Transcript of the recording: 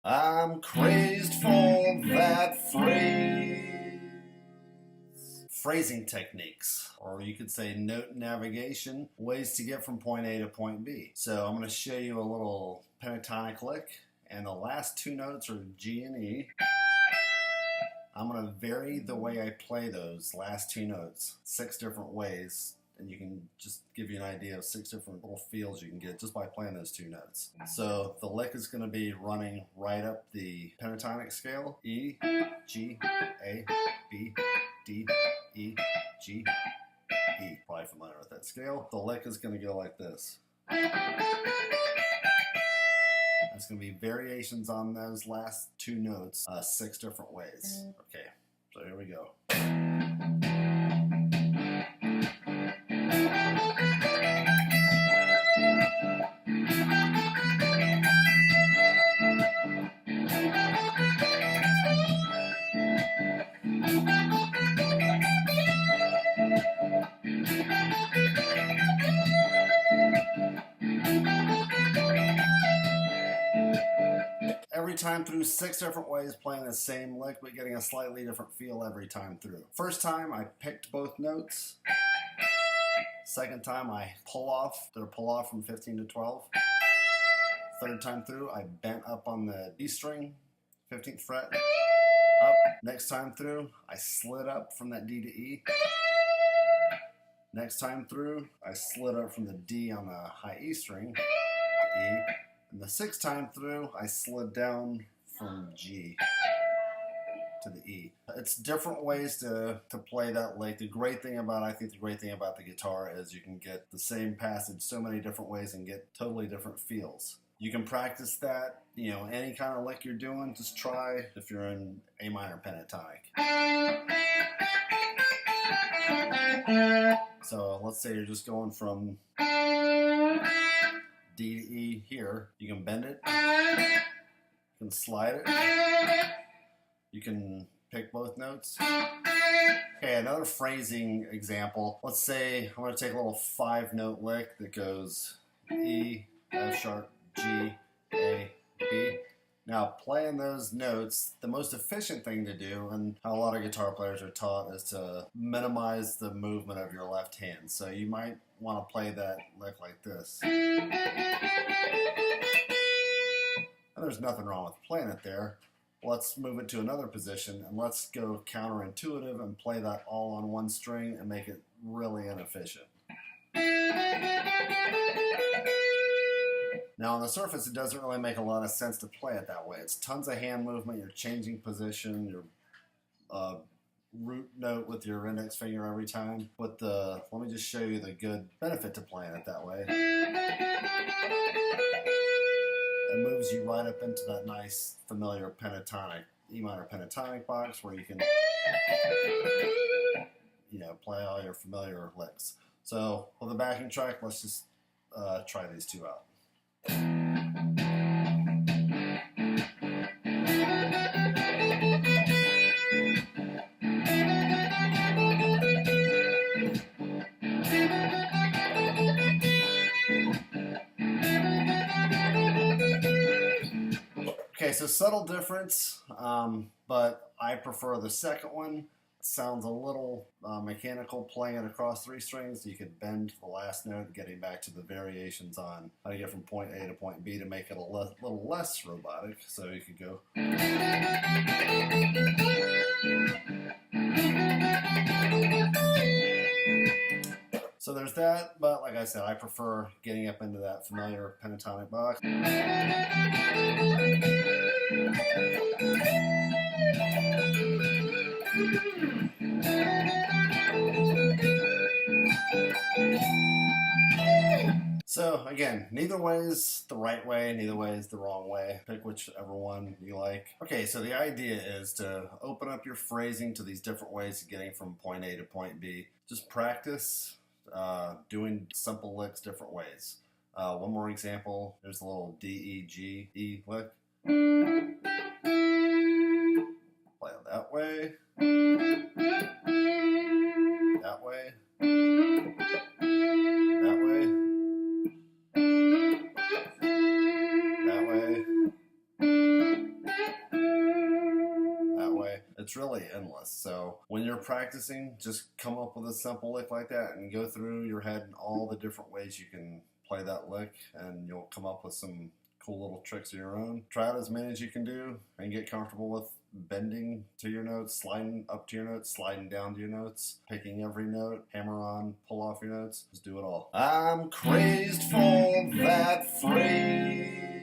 I'm crazed for that phrase. Phrasing techniques, or you could say note navigation, ways to get from point A to point B. So I'm going to show you a little pentatonic lick, and the last two notes are G and E. I'm going to vary the way I play those last two notes 6 different ways, and you can just give you an idea of 6 different little feels you can get just by playing those 2 notes. So the lick is going to be running right up the pentatonic scale: E, G, A, B, D, E, G, E. Probably familiar with that scale. The lick is going to go like this. There's going to be variations on those last 2 notes 6 different ways. Okay, so here we go. Every time through 6 different ways, playing the same lick but getting a slightly different feel every time through. First time I picked both notes. Second time I did a pull off from 15 to 12. Third time through I bent up on the D string, 15th fret, up. Next time through I slid up from that D to E. Next time through I slid up from the D on the high E string to E. And the 6th time through, I slid down from G to the E. It's different ways to play that lick. I think the great thing about the guitar is you can get the same passage so many different ways and get totally different feels. You can practice that, any kind of lick you're doing, just try if you're in A minor pentatonic. So let's say you're just going from D to E here. You can bend it, you can slide it, you can pick both notes. Okay, another phrasing example. Let's say I'm going to take a little 5-note lick that goes E, F sharp, G, A, B. Now, playing those notes, the most efficient thing to do, and how a lot of guitar players are taught, is to minimize the movement of your left hand. So you might want to play that lick like this. And there's nothing wrong with playing it there. Let's move it to another position, and let's go counterintuitive and play that all on one string and make it really inefficient. Now on the surface, it doesn't really make a lot of sense to play it that way. It's tons of hand movement, you're changing position, your root note with your index finger every time. But let me just show you the good benefit to playing it that way. It moves you right up into that nice, familiar pentatonic, E minor pentatonic box where you can, play all your familiar licks. So with the backing track, let's just try these 2 out. Okay, so subtle difference, but I prefer the second one. It sounds a little mechanical playing it across 3 strings. You could bend the last note, getting back to the variations on how to get from point A to point B to make it a little less robotic. So you could go. So there's that, but like I said, I prefer getting up into that familiar pentatonic box. So again, neither way is the right way, neither way is the wrong way. Pick whichever one you like. Okay, so the idea is to open up your phrasing to these different ways of getting from point A to point B. Just practice doing simple licks different ways. One more example. There's a little D, E, G, E lick. Play it that way. That way. That way. That way. It's really endless. So when you're practicing, just come up with a simple lick like that and go through your head in all the different ways you can play that lick, and you'll come up with some cool little tricks of your own. Try out as many as you can do and get comfortable with bending to your notes, sliding up to your notes, sliding down to your notes, picking every note, hammer on, pull off your notes. Just do it all. I'm crazed for that phrase.